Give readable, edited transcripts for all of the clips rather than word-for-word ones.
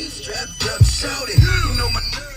Strapped up, shouting. You know my nerve.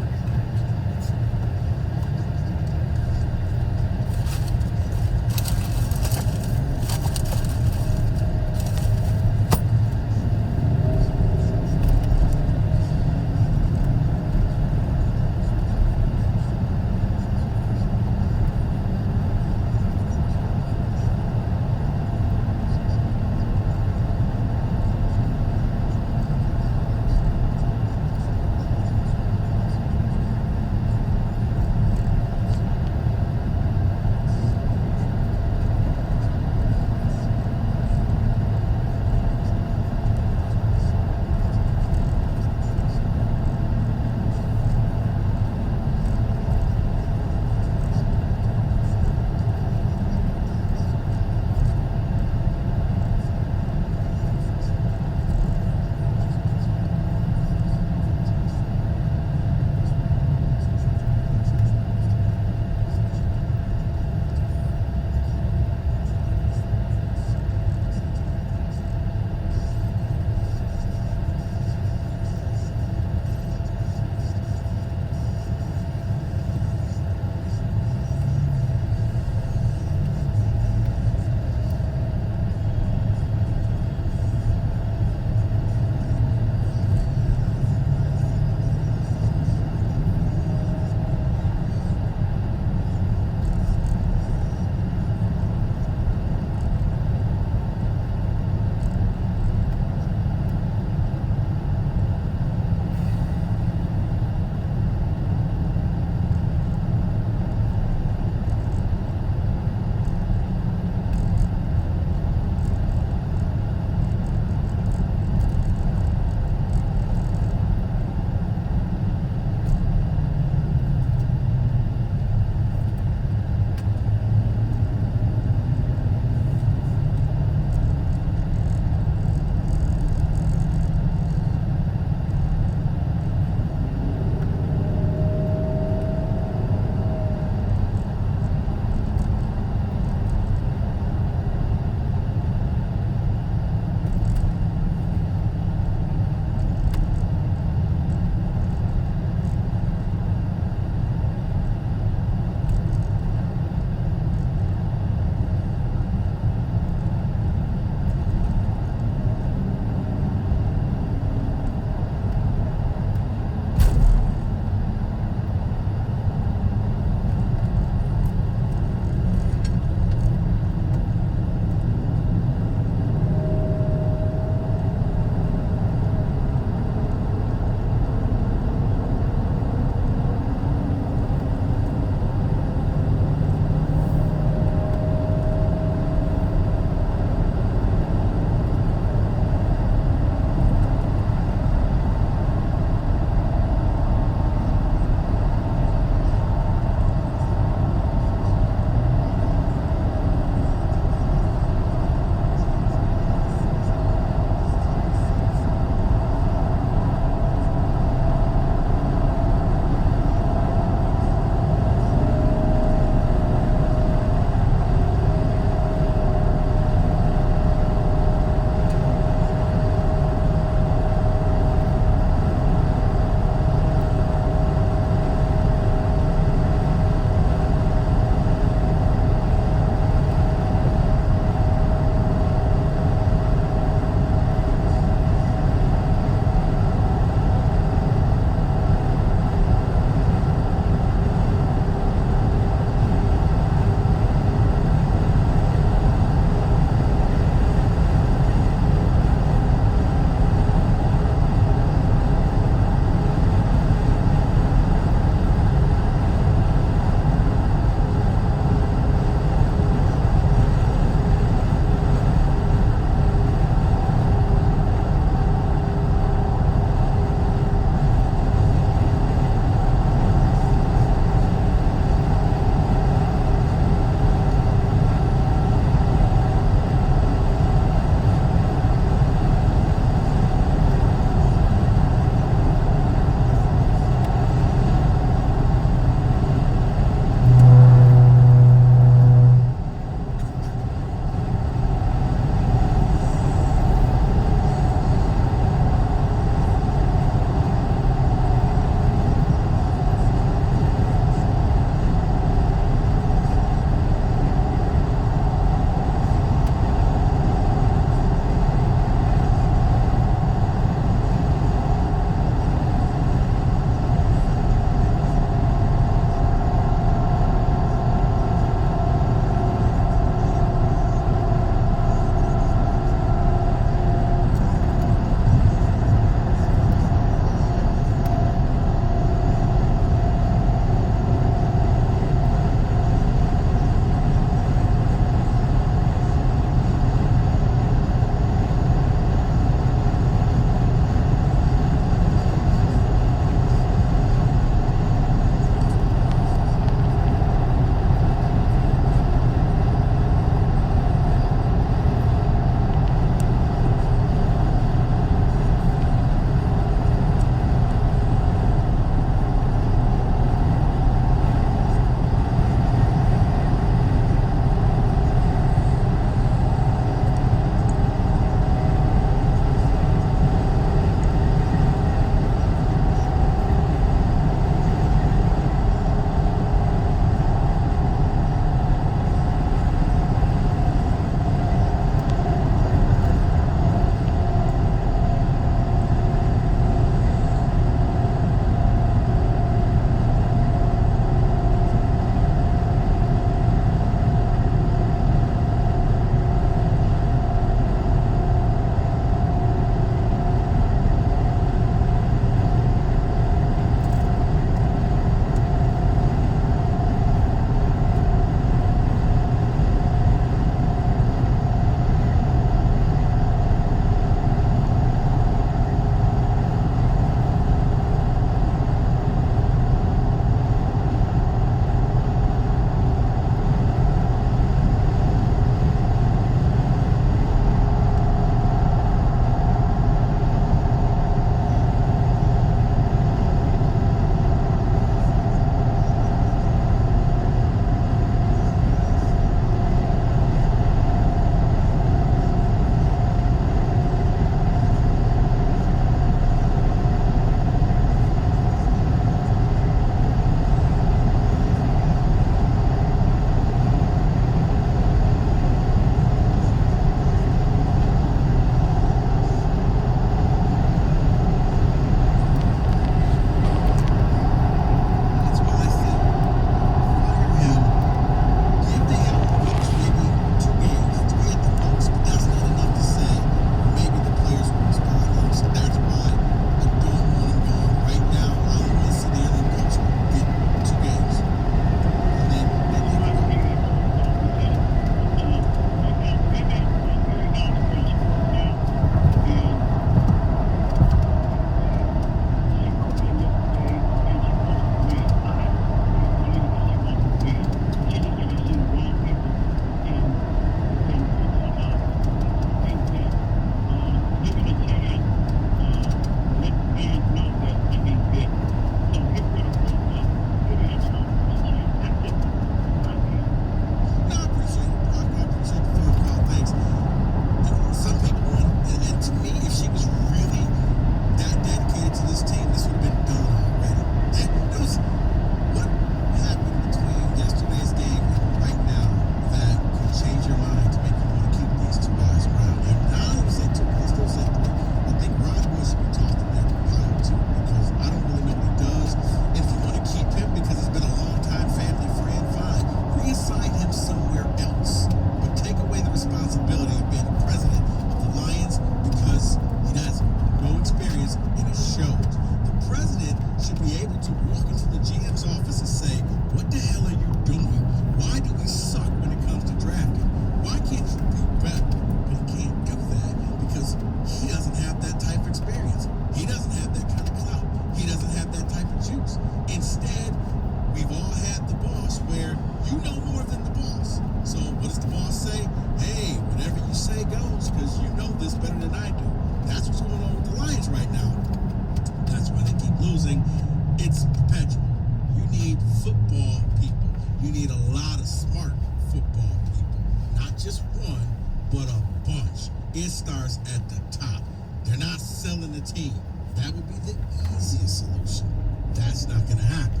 You need a lot of smart football people. Not just one, but a bunch. It starts at the top. They're not selling the team. That would be the easiest solution. That's not going to happen.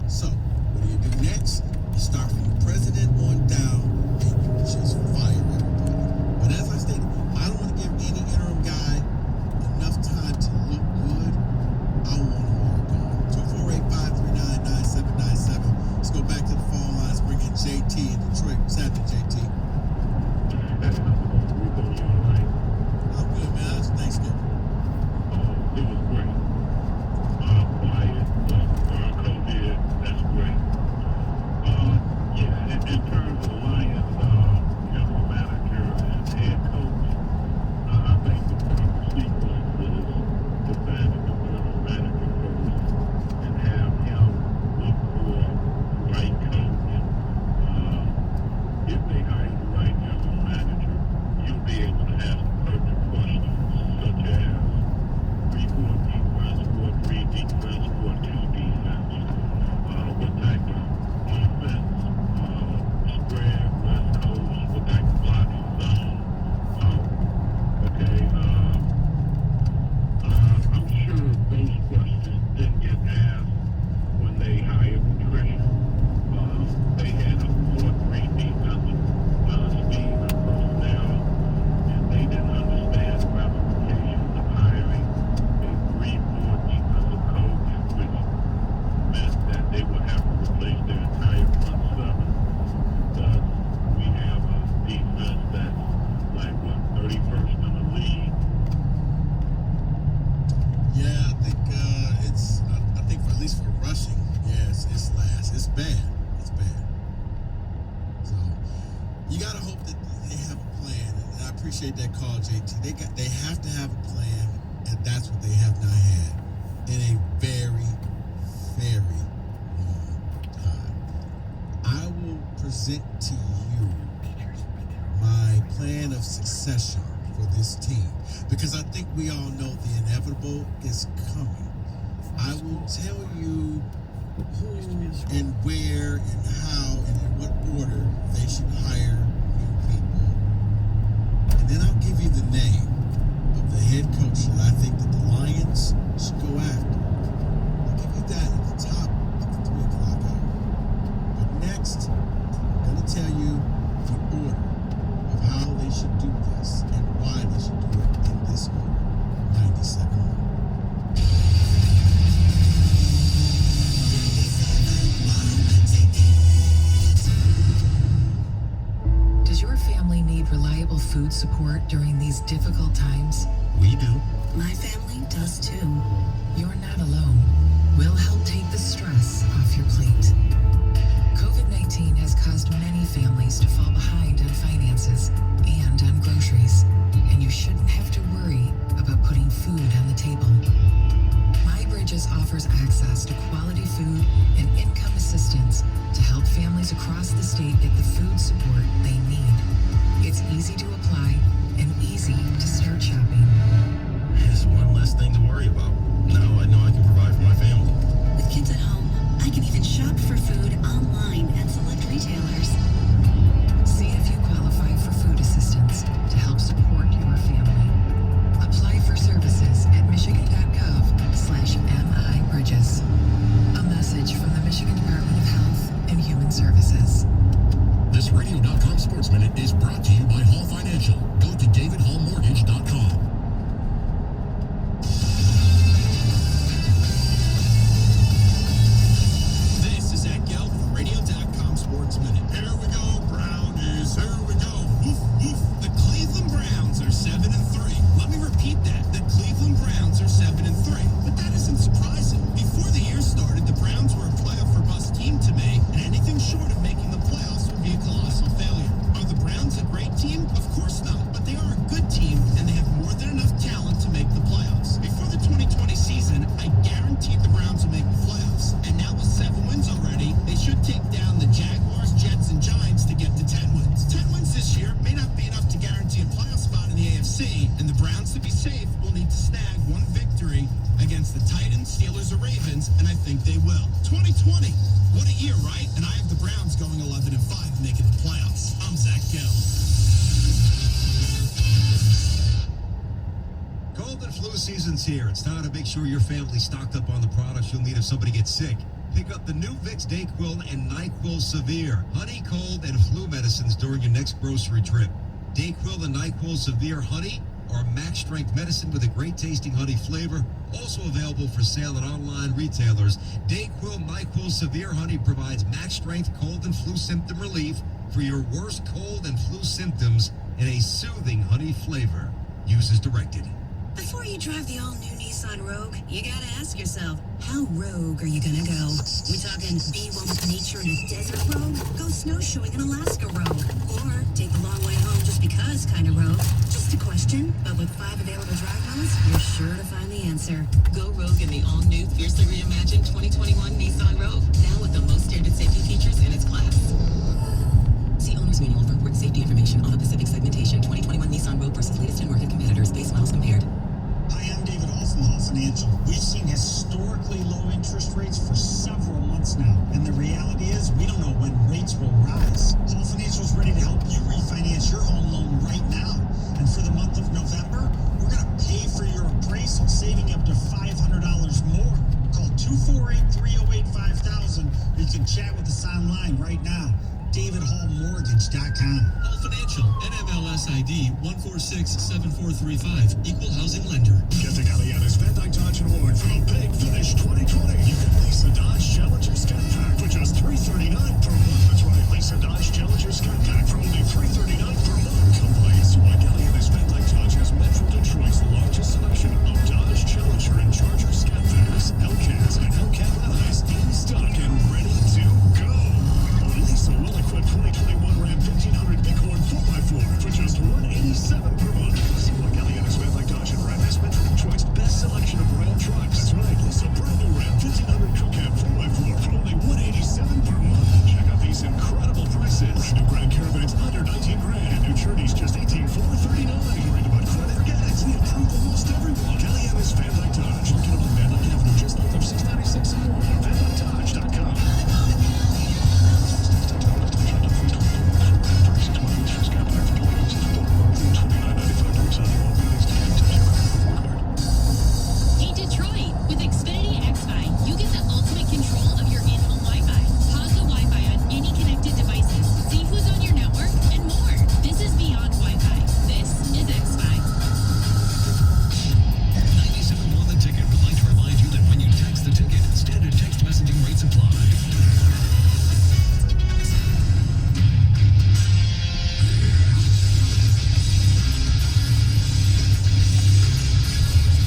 So, what do you do next? You start from the president on down, and you just fire everybody. But as I stated, I don't want to give any interim guy enough time to look good. I want them all gone. 248-539-9797. Let's go back to the phone lines. Bring in JT in Detroit. What's happening, JT? I'm good, man. How's Thanksgiving? It was great. Quiet, COVID, that's great. Yeah, in terms of the Lions, general manager and head coach, I think the proper sequence is to find a new general manager first and have him look for the right coach. If they hire the right general manager, you'll be able to ask the perfect questions, such as 3-4 defense, 4-3 defense, 4-2 defense. What type of offense, spread, west coast, what type of blocking zone. Okay, I'm sure those questions didn't get asked when they hired Patricia. They had a 4-3 defensive scheme and personnel, and they didn't understand the ramifications of hiring a 3-4 defensive coach, which meant that they would have to replace their entire front seven. Thus, we have a defense that's like, 31st in the league. Yeah, I think for at least for rushing, yeah, it's last. It's bad. It's bad. So you gotta hope that they have a plan. And I appreciate that call, JT. They have to have a plan, and that's what they have not had in a very, very long time. I will present to you my plan of succession for this team, because I think we all know the inevitable is coming. I will tell you who and where and how and in what order they should hire new people. And then I'll give you the name of the head coach that I think that the Lions should go after. I'll give you that at the top of the 3 o'clock hour. But next, I'm going to tell you the order of how they should do this and why they should do it in this order. 97. Does your family need reliable food support during these difficult times? We do. My family does too. You're not alone. We'll help take the stress off your plate. COVID-19 has caused many families to fall behind on finances and on groceries, and you shouldn't have to worry about putting food on the table. MyBridges offers access to quality food and income assistance to help families across the state get the food support they need. It's easy to apply and easy to start shopping. It's one less thing to worry about. Now I know I can provide for my family. With kids at home, I can even shop for food online at select retailers. See if you qualify for food assistance to help support your family. Apply for services at michigan.gov/MIBridges. A message from the Michigan Department of Health and Human Services. This Radio.com Sports Minute is brought to you by Hall Financial. Go to davidhallmortgage.com. This is Zach Gelb for Radio.com Sports Minute. Here we go, Brownies. Here we go. Woof, woof. The Cleveland Browns are 7-3. Let me repeat that. The Cleveland Browns are 7-3. But that isn't surprising. Before the year started, the Browns were a playoff or bust team to me, and anything short of making the playoffs would be a colossal failure. Are the Browns a great team? Of course not. But they are a good team, and they have more than enough talent to make the playoffs. Before the 2020 season, I guaranteed the Browns would make the playoffs. And now with 7 wins already, they should take down the Jaguars, Jets, and Giants to get to 10 wins. 10 wins this year may not be enough to guarantee a playoff spot in the AFC, and the Browns, to be safe, will need to snag one victory against the Titans, Steelers, or Ravens, and I think they will. 2020, what a year, right? And I have the Browns going Gelb. Cold and flu season's here. It's time to make sure your family's stocked up on the products you'll need if somebody gets sick. Pick up the new Vicks DayQuil and NyQuil Severe, honey, cold, and flu medicines during your next grocery trip. DayQuil and NyQuil Severe Honey are max strength medicine with a great tasting honey flavor. Also available for sale at online retailers. DayQuil NyQuil Severe Honey provides max strength cold and flu symptom relief for your worst cold and flu symptoms in a soothing honey flavor. Use as directed. Before you drive the all-new Nissan Rogue, you gotta ask yourself, how rogue are you gonna go? We talking be one with nature in a desert rogue? Go snowshoeing in Alaska rogue? Or take the long way home just because kind of rogue? Just a question, but with 5 available drive modes, you're sure to find the answer. Go rogue in the all-new, fiercely reimagined 2021 Nissan Rogue. Now with the most standard safety features in its class. See owner's manual for important safety information on the Pacific segmentation. 2021 Nissan Rogue versus latest in market competitors. Base miles compared. Hi, I'm David Hall from Hall Financial. We've seen historically low interest rates for several months now, and the reality is we don't know when rates will rise. Hall Financial is ready to help you refinance your home loan right now. And for the month of November, we're going to pay for your appraisal, saving up to $500 more. Call 248-308-5000. You can chat with us online right now. DavidHallMortgage.com. Hall Financial, NMLS ID 1467435, Equal Housing Lender. Get the Galeana's Van Dyke Dodge Award for a big finish 2020. You can lease a Dodge Challenger Scat Pack for just $339 per month. That's right, lease a Dodge Challenger Scat Pack for only $339 per month. Come place why Galeana's Van Dyke Dodge has Metro Detroit's largest selection of Dodge Challenger and Charger Scat Packs, Hellcats, and Hellcat Allies in stock and ready to go. Lease a well-equipped 2021 Ram 1500 Bighorn 4x4 for just $187 per month. See why Galeana's Van Dyke Dodge and Ram has Metro Detroit's best selection of Ram trucks. That's right, lease a brand new Ram 1500 Crew Cab 4x4 for only $187 per month. Check out these incredible prices. Brand new Grand Caravans under $19 grand. New Journeys just $18,439. Worried about credit? Forget it. We approve almost everyone. Galeana's Van Dyke Dodge. Located on Van Dyke Avenue, just north of 696 and more. VanDykeDodge.com. Hey Detroit, with Xfinity XFi, you get the ultimate control of your in-home Wi-Fi. Pause the Wi-Fi on any connected devices, see who's on your network, and more. This is beyond Wi-Fi. This is XFi. 97.1 The Ticket would like to remind you that when you text the ticket, standard text messaging rates apply.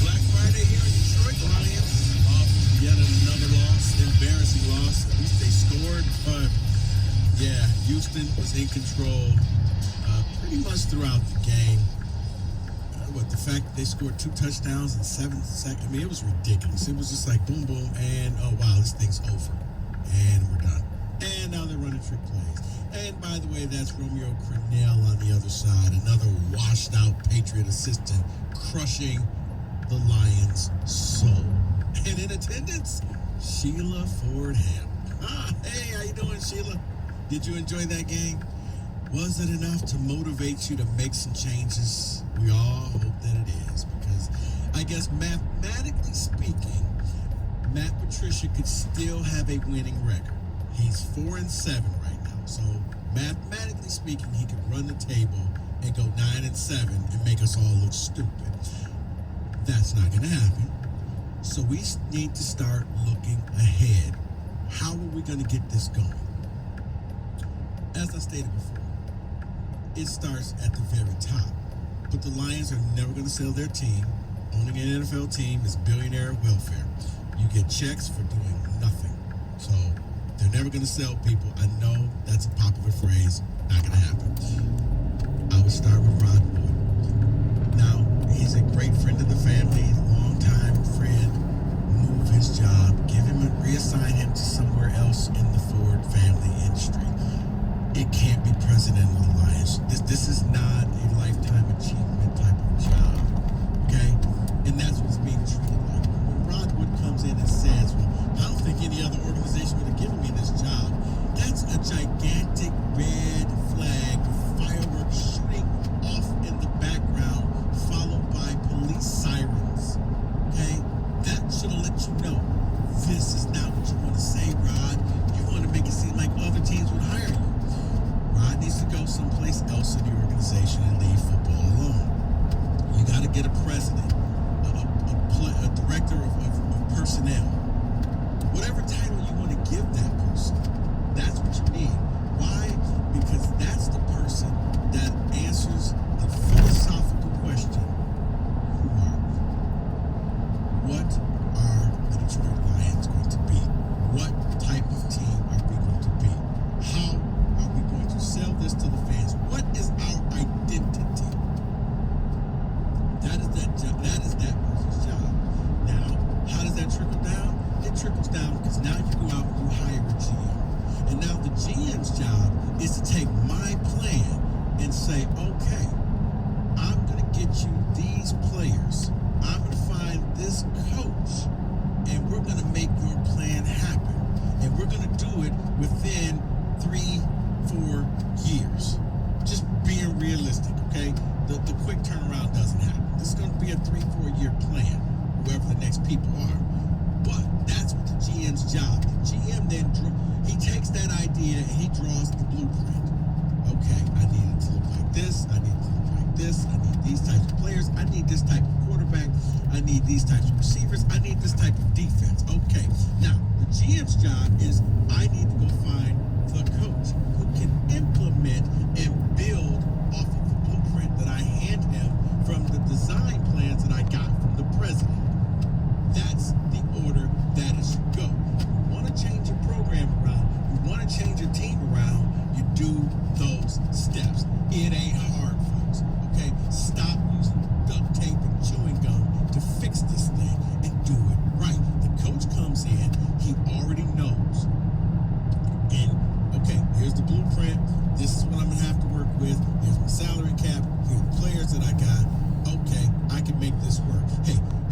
Black Friday here in Detroit. Lions off yet another loss, embarrassing loss. At least they scored, but yeah, Houston was in control pretty much throughout the game. The fact that they scored 2 touchdowns in 7 seconds, I mean, it was ridiculous. It was just like boom, boom, and oh wow, this thing's over, and we're done. And now they're running trick plays. And by the way, that's Romeo Crennel on the other side, another washed-out Patriot assistant, crushing the Lions' soul. And in attendance, Sheila Fordham. Hey, how you doing, Sheila? Did you enjoy that game? Was it enough to motivate you to make some changes? We all hope that it is, because I guess mathematically speaking, Matt Patricia could still have a winning record. He's 4-7 right now, so mathematically speaking, he could run the table and go 9-7 and make us all look stupid. That's not going to happen. So we need to start looking ahead. How are we going to get this going? As I stated before, it starts at the very top. But the Lions are never going to sell their team. Owning an NFL team is billionaire welfare. You get checks for doing nothing. So they're never going to sell people. I know that's a popular phrase. Not going to happen. I would start with Rod Wood. Now, he's a great friend of the family, longtime friend. Move his job. Reassign him to somewhere else in the Ford family industry. It can't be president of the Lions. This is not a lifetime achievement type of job, okay? And that's what's being treated like. When Rod Wood comes in and says, well, I don't think any other organization would have given me this job, that's a gigantic red flag. Fire do it within 3-4 years. Just being realistic, okay? The quick turnaround doesn't happen. This is going to be a 3-4 year plan, whoever the next people are. But that's what the GM's job. The GM then he takes that idea and he draws the blueprint. Okay, I need it to look like this. I need it to look like this. I need these types of players. I need this type of quarterback. I need these types of receivers. I need this type of defense. Okay, now the GM's job is I need to go find the coach who can implement and build off of the blueprint that I hand him from the design plans that I got from the president. That's the order that it should go. You want to change your program around, you want to change your team around, you do those steps. It ain't hard, folks. Okay? Stop using duct tape and chewing gum to fix this thing and do it right. The coach comes in, he already knows. And okay, here's the blueprint. This is what I'm gonna have to work with. Here's my salary cap. Here's the players that I got. Okay, I can make this work.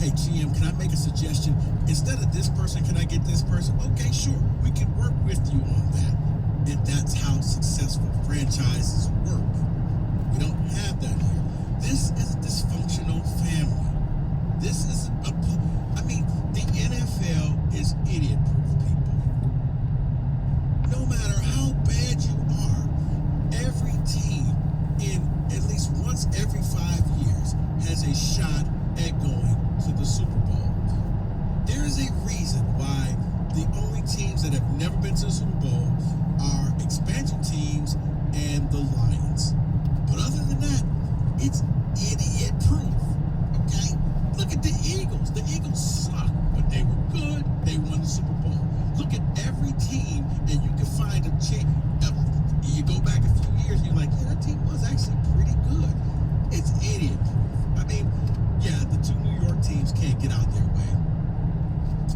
Hey, GM, can I make a suggestion? Instead of this person, can I get this person? Okay, sure. We can work with you on that. And that's how successful franchises work. We don't have that here. This is a dysfunctional family. This is the NFL is idiot-proof, people. No matter how bad you are, every team in at least once every 5 years has a shot at going to the Super Bowl. There is a reason why the only teams that have never been to the Super Bowl are expansion teams and the Lions. But other than that, it's idiot-proof. Okay? Look at the Eagles. The Eagles suck, but they were good. They won the Super Bowl. Look at every team, and you can find a team. You go back a few years, you're like, yeah, that team was actually pretty good. It's idiot-proof. The two New York teams can't get out their way.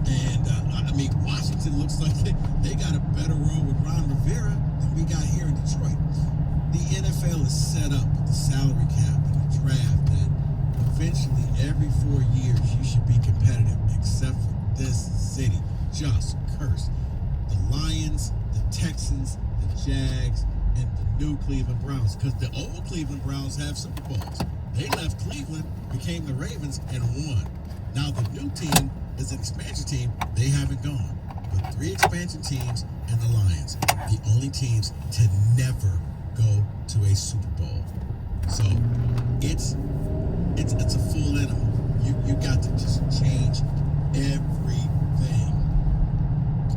And, Washington looks like they got a better role with Ron Rivera than we got here in Detroit. The NFL is set up with the salary cap and the draft that eventually every 4 years you should be competitive, except for this city. Just cursed. The Lions, the Texans, the Jags, and the new Cleveland Browns. Because the old Cleveland Browns have Super Bowls. They left Cleveland, became the Ravens, and won. Now the new team is an expansion team. They haven't gone. But 3 expansion teams and the Lions, the only teams to never go to a Super Bowl. So it's a full animal. You got to just change everything.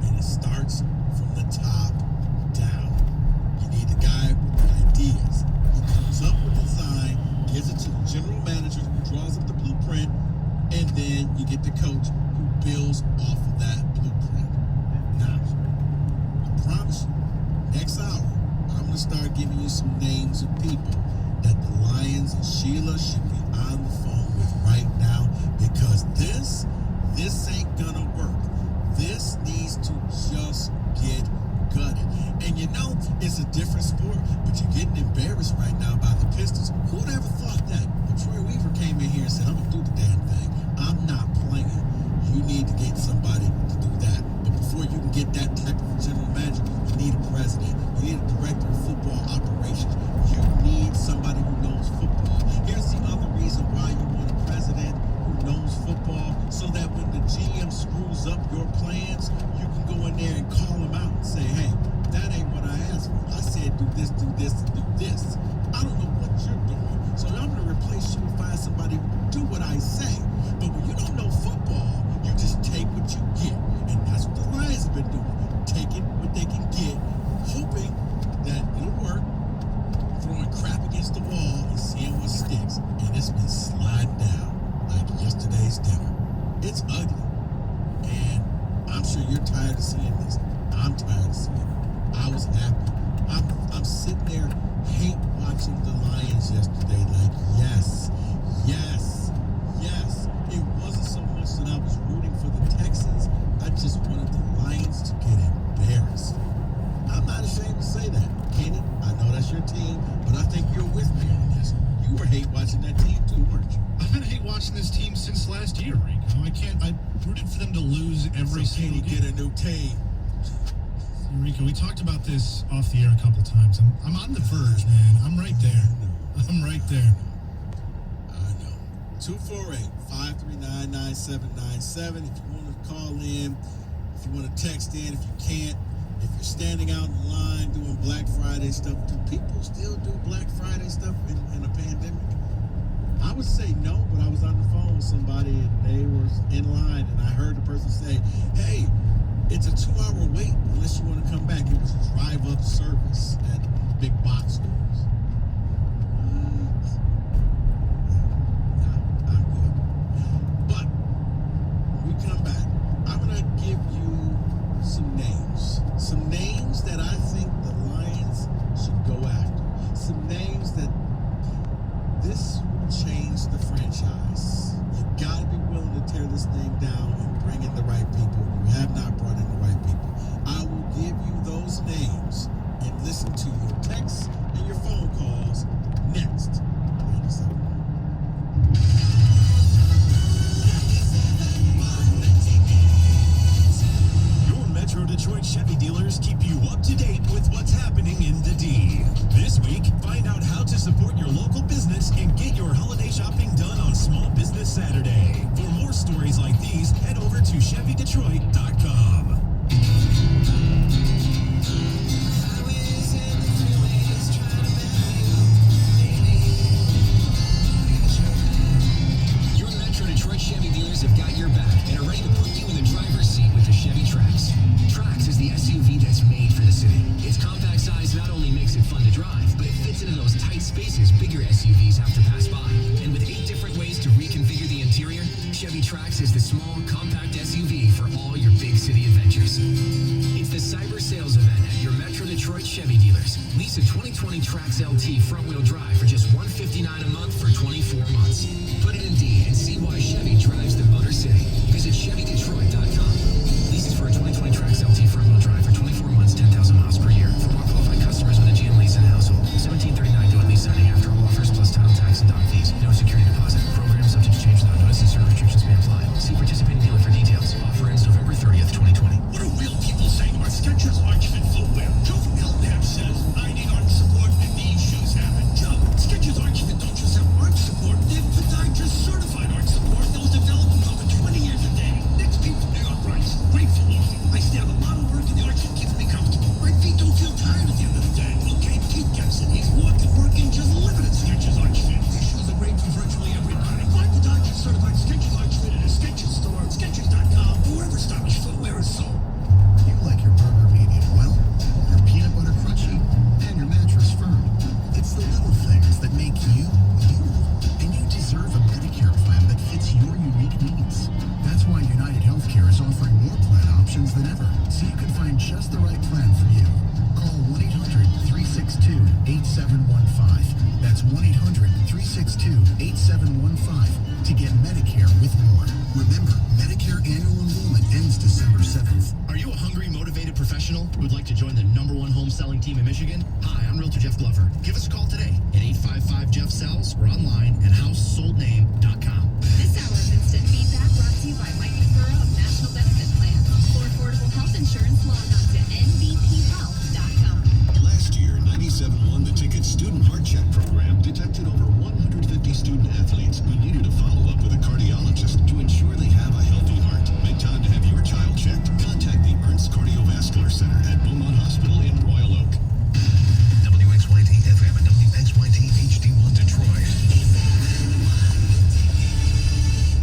And it starts from the top down. You need the guy with the ideas. He comes up with design, gives it to the general manager who draws up the blueprint, and then you get the coach who builds off of that blueprint. Now, I promise you, next hour, I'm going to start giving you some names of people that the Lions and Sheila should be on the phone with right now, because this ain't gonna work. This needs to just get gutted. And you know, it's a different sport, but you're getting embarrassed right now by the Pistons. Who'd ever thought that? Well, Troy Weaver came in here and said, I'm gonna do the damn thing. I'm not playing. You need to get somebody to do that. But before you can get that type of general manager, you need a president. You need a director of football operations. You need somebody who knows football. Here's the other reason why you want a president who knows football, so that when the GM screws up your plans, you can go in there and call him out and say, hey, that ain't what I asked for. I said do this, and do this. I don't know what you're doing, so I'm going to replace you and find somebody who can do what I say. But when you don't know football, you just take what you get. And that's what the Lions have been doing. Taking what they can get, hoping that it'll work, throwing crap against the wall and seeing what sticks. And it's been sliding down like yesterday's dinner. It's ugly. And I'm sure you're tired of seeing this. I'm tired of seeing it. I was happy. I'm sitting there hate watching the Lions yesterday, like, yes. It wasn't so much that I was rooting for the Texans. I just wanted the Lions to get embarrassed. I'm not ashamed to say that. Kenny, I know that's your team, but I think you're with me on this. You were hate watching that team too, weren't you? I've been hate watching this team since last year, Rick. I rooted for them to lose every So single Kenny game. get a new team. Enrico, we talked about this off the air a couple times. I'm on the verge, man. I'm right there. I'm right there. I know. 248-539-9797. If you want to call in, if you want to text in, if you can't, if you're standing out in line doing Black Friday stuff, do people still do Black Friday stuff in a pandemic? I would say no, but I was on the phone with somebody and they were in line and I heard the person say, hey, it's a 2-hour wait unless you want to come back. It was a drive-up service at big box stores. Not good. But when we come back, I'm going to give you some names. Some names that I think the Lions should go after. Some names that this will change the franchise. You got to be willing to tear this thing down and bring in the right people. You have not brought in the right people. I will give you those names and listen to your texts and your phone calls next. 97. Your Metro Detroit Chevy dealers keep you up to date with what's happening in the D. This week, find out how to support your local business and get your holiday shopping done on Small Business Saturday. For more stories like these, head over to ChevyDetroit.com. Your Metro Detroit Chevy dealers have got your back and are ready to put you in the driver's seat with the Chevy Trax. Trax is the SUV that's made for the city. Its compact size not only makes it fun to drive, but it fits into those tight spaces bigger SUVs have to pass by. And with 8 different ways to reconfigure the interior, Chevy Trax is the small, compact SUV for all your big city adventures. It's the Cyber Sales Event at your Metro Detroit Chevy dealers. Lease a 2020 Trax LT front-wheel drive for just $159 a month for 24 months. Put it in D and see why Chevy drives the Motor City. Visit ChevyDetroit.com. Leases for a 2020 Trax LT front-wheel drive for 24 months, 10,000 miles per year. For more qualified customers with a GM lease and household, $17.39 doing lease signing after all offers plus title tax and dock fees. No security deposit. Program subject to change without notice and certain restrictions may apply. See participating dealer for details. Offer ends November 30th, 2020. What are real people saying about Skechers Arch Fit footwear? Joe from Hellnap says, I need arch support and these shoes have it. Joe, Skechers Arch Fit don't just have arch support, they have podiatrist certified arch support that was developed in over 20 years a day. Next people New York Rice. Great for walking. I stay out a lot of work and the arch fit keeps me comfortable. My feet don't feel tired at the end of the day. Okay, Keith gets it. He's walking, working, just living at Skechers Arch Fit. These shoes are great for virtually everybody. Find podiatrist certified Skechers Arch Fit at a Skechers store, Skechers.com, or wherever stylish footwear is sold. You like your burger medium well, your peanut butter crunchy, and your mattress firm. It's the little things that make you, you. And you deserve a Medicare plan that fits your unique needs. That's why United Healthcare is offering more plan options than ever, so you can find just the right plan for you. Call 1-800-362-8715. That's 1-800-362-8715 to get Medicare with more. Remember, Medicare annual enrollment ends December 7th. Are you a hungry, motivated professional who'd like to join the #1 home selling team in Michigan? Hi, I'm Realtor Jeff Glover. Give us a call today at 855-JEFF-SELLS or online at housesoldname.com. This hour of instant feedback brought to you by Mike Furrow of National Benefit Plan. For affordable health insurance, log on to nbphealth.com. Last year, 97.1 The Ticket Student Heart Check Program detected over 150 student athletes who needed to follow up with a cardiologist to ensure they have a healthy heart. Make time to have your child checked. Contact the Ernst Cardiovascular Center at Beaumont Hospital in Royal Oak. WXYT FM and WXYT HD1 Detroit.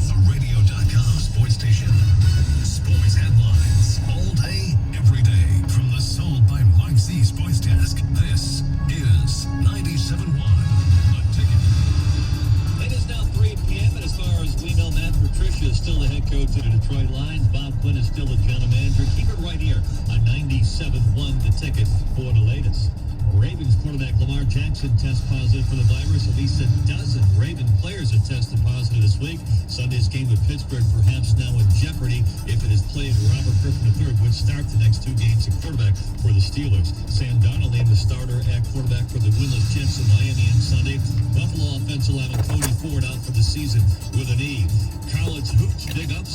The radio.com sports station. Sports headlines all day, every day. From the Sold by Mike Z Sports Desk. This is 97.1 The Ticket. It is now 3 p.m. and as far as we know, Matt Patricia is still the head coach of the Detroit Lions. Bob Quinn is still the general manager. Keep it right here on 97.1 The Ticket for the latest. Ravens quarterback Lamar Jackson tests positive for the virus. At least a dozen Raven players have tested positive this week. Sunday's game with Pittsburgh perhaps now in jeopardy if it is played. Robert Griffin III would start the next 2 games at quarterback for the Steelers. Sam Darnold named the starter at quarterback for the winless Jets in Miami on Sunday. Buffalo offensive lineman Cody Ford out for the season with a knee. College hoops big upset.